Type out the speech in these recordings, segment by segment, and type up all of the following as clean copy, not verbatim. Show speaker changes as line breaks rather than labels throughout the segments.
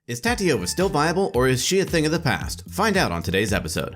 Is Tatyova still viable, or is she a thing of the past? Find out on today's episode.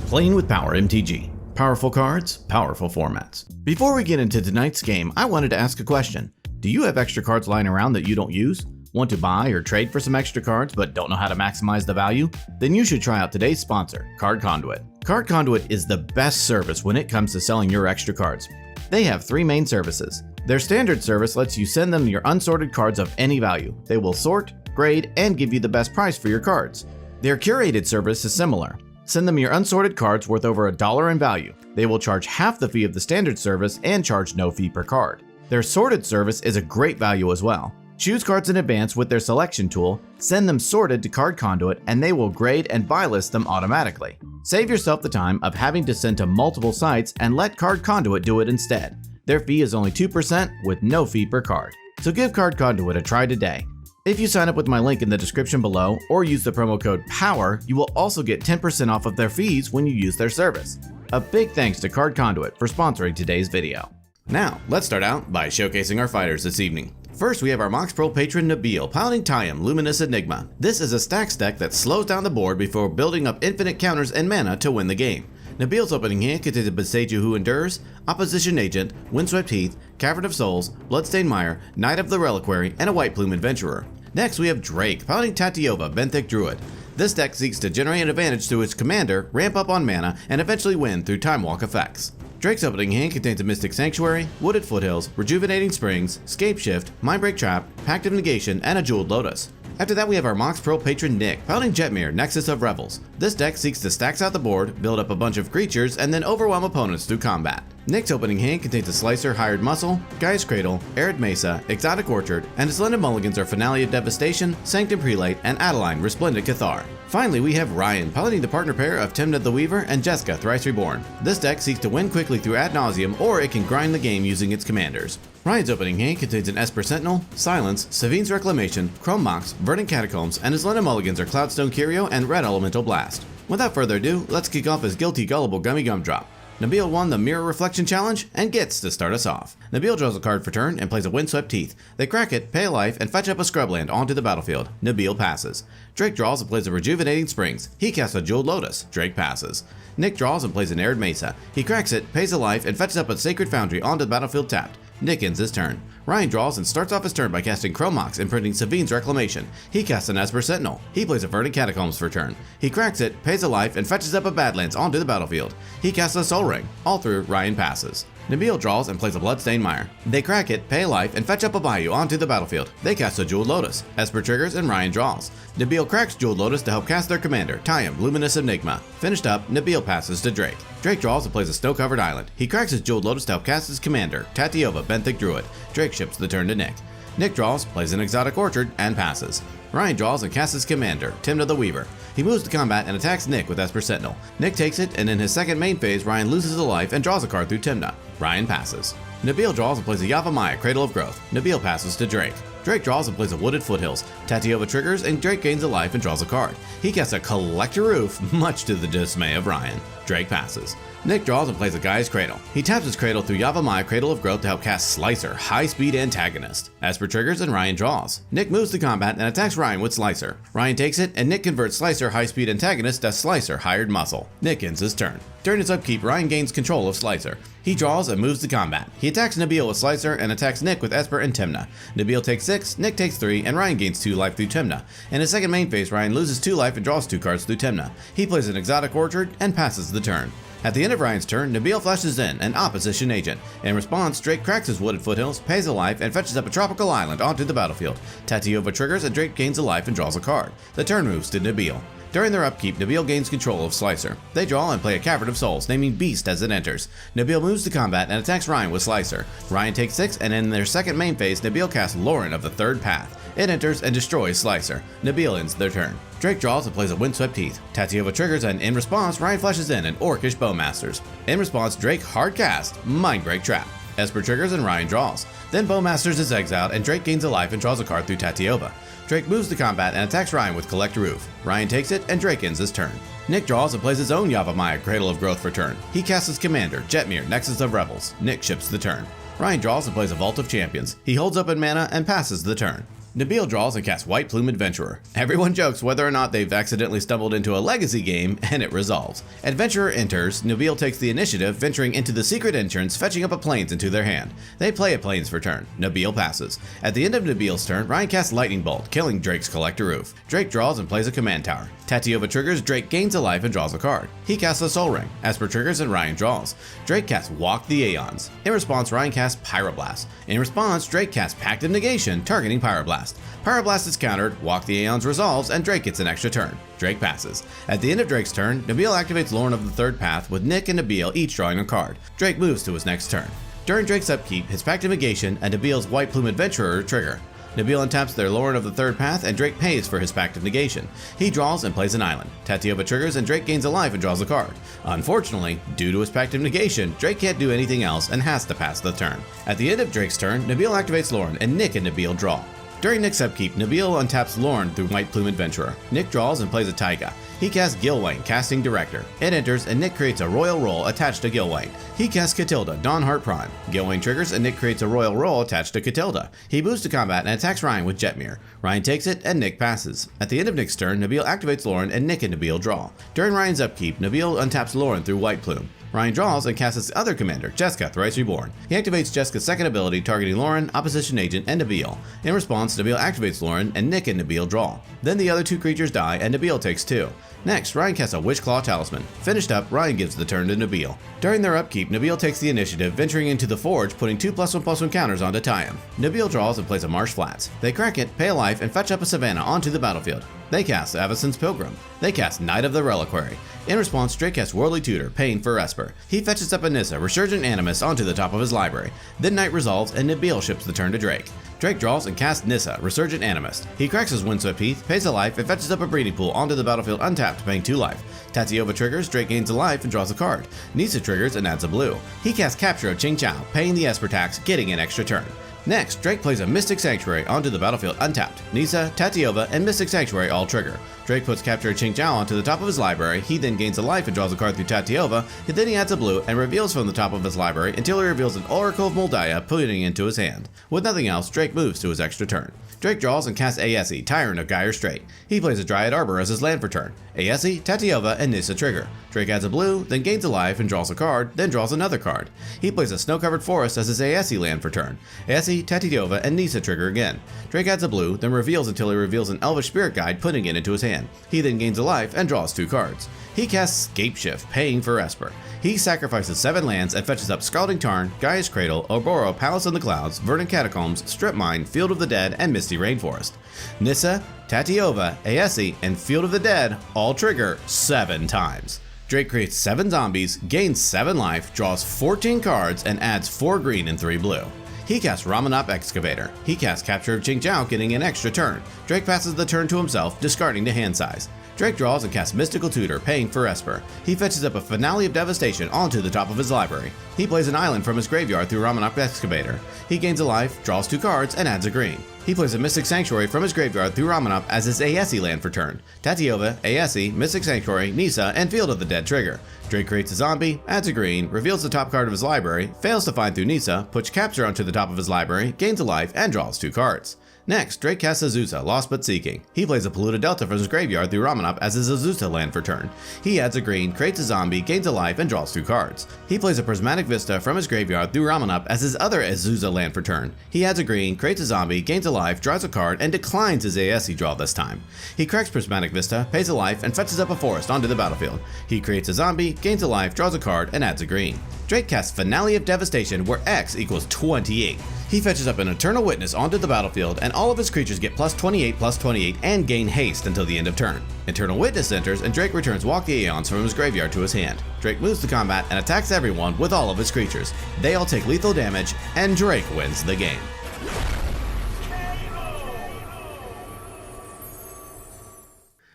Playing with Power MTG. Powerful cards, powerful formats. Before we get into tonight's game, I wanted to ask a question. Do you have extra cards lying around that you don't use? Want to buy or trade for some extra cards but don't know how to maximize the value? Then you should try out today's sponsor, Card Conduit. Card Conduit is the best service when it comes to selling your extra cards. They have three main services. Their standard service lets you send them your unsorted cards of any value. They will sort, grade, and give you the best price for your cards. Their curated service is similar. Send them your unsorted cards worth over $1 in value. They will charge half the fee of the standard service and charge no fee per card. Their sorted service is a great value as well. Choose cards in advance with their selection tool, send them sorted to Card Conduit, and they will grade and buy list them automatically. Save yourself the time of having to send to multiple sites and let Card Conduit do it instead. Their fee is only 2% with no fee per card. So give Card Conduit a try today. If you sign up with my link in the description below or use the promo code POWER, you will also get 10% off of their fees when you use their service. A big thanks to Card Conduit for sponsoring today's video. Now, let's start out by showcasing our fighters this evening. First, we have our Mox Pro patron Nabil piloting Tayam, Luminous Enigma. This is a stacks deck that slows down the board before building up infinite counters and mana to win the game. Nabil's opening hand contains a Boseiju Who Endures, Opposition Agent, Windswept Heath, Cavern of Souls, Bloodstained Mire, Knight of the Reliquary, and a White Plume Adventurer. Next, we have Drake piloting Tatyova, Benthic Druid. This deck seeks to generate an advantage through its commander, ramp up on mana, and eventually win through Time Walk effects. Drake's opening hand contains a Mystic Sanctuary, Wooded Foothills, Rejuvenating Springs, Scape Shift, Mindbreak Trap, Pact of Negation, and a Jeweled Lotus. After that, we have our Mox Pro patron Nick piloting Jetmir, Nexus of Revels. This deck seeks to stacks out the board, build up a bunch of creatures, and then overwhelm opponents through combat. Nick's opening hand contains a Slicer, Hired Muscle, Guy's Cradle, Arid Mesa, Exotic Orchard, and his lended mulligans are Finale of Devastation, Sanctum Prelate, and Adeline, Resplendent Cathar. Finally, we have Ryan piloting the partner pair of Tymna the Weaver and Jeska, Thrice Reborn. This deck seeks to win quickly through ad nauseum, or it can grind the game using its commanders. Ryan's opening hand contains an Esper Sentinel, Silence, Savine's Reclamation, Chrome Mox, Verdant Catacombs, and his lended mulligans are Cloudstone Curio and Red Elemental Blast. Without further ado, let's kick off his Guilty Gullible Gummy Gumdrop. Nabil won the Mirror Reflection Challenge and gets to start us off. Nabil draws a card for turn and plays a Windswept Heath. They crack it, pay a life, and fetch up a Scrubland onto the battlefield. Nabil passes. Drake draws and plays a Rejuvenating Springs. He casts a Jeweled Lotus. Drake passes. Nick draws and plays an Arid Mesa. He cracks it, pays a life, and fetches up a Sacred Foundry onto the battlefield tapped. Nick ends his turn. Ryan draws and starts off his turn by casting Chrome Mox and printing Savine's Reclamation. He casts an Esper Sentinel. He plays a Verdant Catacombs for turn. He cracks it, pays a life, and fetches up a Badlands onto the battlefield. He casts a Soul Ring. All through, Ryan passes. Nabil draws and plays a Bloodstained Mire. They crack it, pay a life, and fetch up a Bayou onto the battlefield. They cast a Jeweled Lotus. Esper triggers and Ryan draws. Nabil cracks Jeweled Lotus to help cast their commander, Tayam, Luminous Enigma. Finished up, Nabil passes to Drake. Drake draws and plays a Snow-Covered Island. He cracks his Jeweled Lotus to help cast his commander, Tatyova, Benthic Druid. Drake ships the turn to Nick. Nick draws, plays an Exotic Orchard, and passes. Ryan draws and casts his commander, Tymna the Weaver. He moves to combat and attacks Nick with Esper Sentinel. Nick takes it, and in his second main phase, Ryan loses a life and draws a card through Tymna. Ryan passes. Nabil draws and plays a Yavimaya, Cradle of Growth. Nabil passes to Drake. Drake draws and plays a Wooded Foothills. Tatyova triggers, and Drake gains a life and draws a card. He casts a Collector Roof, much to the dismay of Ryan. Drake passes. Nick draws and plays a Guy's Cradle. He taps his Cradle through Yavimaya, Cradle of Growth to help cast Slicer, High Speed Antagonist. Esper triggers and Ryan draws. Nick moves to combat and attacks Ryan with Slicer. Ryan takes it, and Nick converts Slicer, High Speed Antagonist to Slicer, Hired Muscle. Nick ends his turn. During his upkeep, Ryan gains control of Slicer. He draws and moves to combat. He attacks Nabil with Slicer and attacks Nick with Esper and Tymna. Nabil takes 6, Nick takes 3, and Ryan gains 2 life through Tymna. In his second main phase, Ryan loses 2 life and draws 2 cards through Tymna. He plays an Exotic Orchard and passes the turn. At the end of Ryan's turn, Nabil flashes in an Opposition Agent. In response, Drake cracks his Wooded Foothills, pays a life, and fetches up a Tropical Island onto the battlefield. Tatyova triggers and Drake gains a life and draws a card. The turn moves to Nabil. During their upkeep, Nabil gains control of Slicer. They draw and play a Cavern of Souls, naming Beast as it enters. Nabil moves to combat and attacks Ryan with Slicer. Ryan takes 6, and in their second main phase, Nabil casts Lauren of the Third Path. It enters and destroys Slicer. Nabil ends their turn. Drake draws and plays a Windswept Heath. Tatyova triggers, and in response, Ryan flashes in an Orcish Bowmasters. In response, Drake hard cast Mindbreak Trap. Esper triggers and Ryan draws. Then Bowmasters is exiled and Drake gains a life and draws a card through Tatyova. Drake moves to combat and attacks Ryan with Collector Roof. Ryan takes it and Drake ends his turn. Nick draws and plays his own Yavimaya, Cradle of Growth for turn. He casts his commander, Jetmir, Nexus of Revels. Nick ships the turn. Ryan draws and plays a Vault of Champions. He holds up in mana and passes the turn. Nabil draws and casts White Plume Adventurer. Everyone jokes whether or not they've accidentally stumbled into a legacy game, and it resolves. Adventurer enters, Nabil takes the initiative, venturing into the secret entrance, fetching up a Plains into their hand. They play a Plains for turn. Nabil passes. At the end of Nabil's turn, Ryan casts Lightning Bolt, killing Drake's Collector Roof. Drake draws and plays a Command Tower. Tatyova triggers, Drake gains a life and draws a card. He casts a Soul Ring. Esper triggers and Ryan draws. Drake casts Walk the Aeons. In response, Ryan casts Pyroblast. In response, Drake casts Pact of Negation, targeting Pyroblast. Pyroblast is countered, Walk the Aeons resolves, and Drake gets an extra turn. Drake passes. At the end of Drake's turn, Nabil activates Lorn of the Third Path, with Nick and Nabil each drawing a card. Drake moves to his next turn. During Drake's upkeep, his Pact of Negation and Nabil's White Plume Adventurer trigger. Nabil untaps their Lorn of the Third Path, and Drake pays for his Pact of Negation. He draws and plays an island. Tatyova triggers, and Drake gains a life and draws a card. Unfortunately, due to his Pact of Negation, Drake can't do anything else and has to pass the turn. At the end of Drake's turn, Nabil activates Lorn, and Nick and Nabil draw. During Nick's upkeep, Nabil untaps Lorn through White Plume Adventurer. Nick draws and plays a Taiga. He casts Gilwain, casting Director. It enters, and Nick creates a Royal Roll attached to Gilwain. He casts Catilda, Dawnheart Prime. Gilwain triggers, and Nick creates a Royal Roll attached to Catilda. He moves to combat and attacks Ryan with Jetmir. Ryan takes it, and Nick passes. At the end of Nick's turn, Nabil activates Lorn, and Nick and Nabil draw. During Ryan's upkeep, Nabil untaps Lorn through White Plume. Ryan draws and casts his other commander, Jeska, Thrice Reborn. He activates Jeska's second ability, targeting Lauren, Opposition Agent, and Nabil. In response, Nabil activates Lauren, and Nick and Nabil draw. Then the other two creatures die, and Nabil takes 2. Next, Ryan casts a Witchclaw Talisman. Finished up, Ryan gives the turn to Nabil. During their upkeep, Nabil takes the initiative, venturing into the Forge, putting 2+1/+1 counters onto Tayam. Nabil draws and plays a Marsh Flats. They crack it, pay a life, and fetch up a Savannah onto the battlefield. They cast Avacyn's Pilgrim. They cast Knight of the Reliquary. In response, Drake casts Worldly Tutor, paying for Esper. He fetches up a Nissa, Resurgent Animus, onto the top of his library. Then Knight resolves, and Nabil ships the turn to Drake. Drake draws and casts Nissa, Resurgent Animus. He cracks his Windswept Heath, pays a life, and fetches up a Breeding Pool onto the battlefield untapped, paying 2 life. Tatyova triggers, Drake gains a life and draws a card. Nissa triggers and adds a blue. He casts Capture of Qingqiao, paying the Esper tax, getting an extra turn. Next, Drake plays a Mystic Sanctuary onto the battlefield untapped. Nissa, Tatyova, and Mystic Sanctuary all trigger. Drake puts Capture of Qingqiao onto the top of his library. He then gains a life and draws a card through Tatyova, and then he adds a blue and reveals from the top of his library until he reveals an Oracle of Moldiah, putting it into his hand. With nothing else, Drake moves to his extra turn. Drake draws and casts Aesi, Tyrant of Gyre Strait. He plays a Dryad Arbor as his land for turn. Aesi, Tatyova, and Nissa trigger. Drake adds a blue, then gains a life and draws a card, then draws another card. He plays a Snow-Covered Forest as his Aesi land for turn. Aesi, Tatyova, and Nissa trigger again. Drake adds a blue, then reveals until he reveals an Elvish Spirit Guide, putting it into his hand. He then gains a life and draws 2 cards. He casts Scapeshift, paying for Esper. He sacrifices 7 lands and fetches up Scalding Tarn, Gaia's Cradle, Oboro, Palace in the Clouds, Verdant Catacombs, Strip Mine, Field of the Dead, and Misty Rainforest. Nissa, Tatyova, Aesi, and Field of the Dead all trigger 7 times. Drake creates 7 zombies, gains 7 life, draws 14 cards, and adds 4 green and 3 blue. He casts Ramanop Excavator. He casts Capture of Qingqiao, getting an extra turn. Drake passes the turn to himself, discarding to hand size. Drake draws and casts Mystical Tutor, paying for Esper. He fetches up a Finale of Devastation onto the top of his library. He plays an island from his graveyard through Ramanop Excavator. He gains a life, draws 2 cards, and adds a green. He plays a Mystic Sanctuary from his graveyard through Ramanop as his Aesi land for turn. Tatyova, Aesi, Mystic Sanctuary, Nissa, and Field of the Dead trigger. Drake creates a zombie, adds a green, reveals the top card of his library, fails to find through Nissa, puts Capture onto the top of his library, gains a life, and draws 2 cards. Next, Drake casts Azusa, Lost But Seeking. He plays a Polluted Delta from his graveyard through Ramanop as his Azusa land for turn. He adds a green, creates a zombie, gains a life, and draws 2 cards. He plays a Prismatic Vista from his graveyard through Ramanop as his other Azusa land for turn. He adds a green, creates a zombie, gains a life, draws a card, and declines his Aesi draw this time. He cracks Prismatic Vista, pays a life, and fetches up a forest onto the battlefield. He creates a zombie, gains a life, draws a card, and adds a green. Drake casts Finale of Devastation, where X equals 28. He fetches up an Eternal Witness onto the battlefield, and all of his creatures get +28/+28 and gain haste until the end of turn. Eternal Witness enters, and Drake returns Walk the Aeons from his graveyard to his hand. Drake moves to combat and attacks everyone with all of his creatures. They all take lethal damage, and Drake wins the game.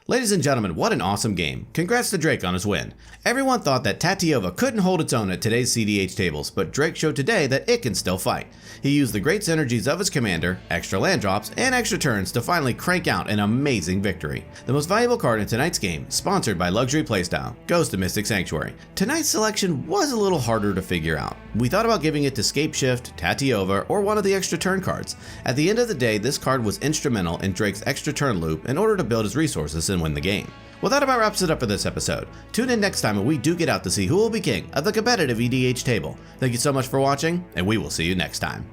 Ladies and gentlemen, what an awesome game. Congrats to Drake on his win. Everyone thought that Tatyova couldn't hold its own at today's CEDH tables, but Drake showed today that it can still fight. He used the great synergies of his commander, extra land drops, and extra turns to finally crank out an amazing victory. The most valuable card in tonight's game, sponsored by Luxury Playstyle, goes to Mystic Sanctuary. Tonight's selection was a little harder to figure out. We thought about giving it to Scapeshift, Tatyova, or one of the extra turn cards. At the end of the day, this card was instrumental in Drake's extra turn loop in order to build his resources and win the game. Well, that about wraps it up for this episode. Tune in next time when we do get out to see who will be king of the competitive EDH table. Thank you so much for watching, and we will see you next time.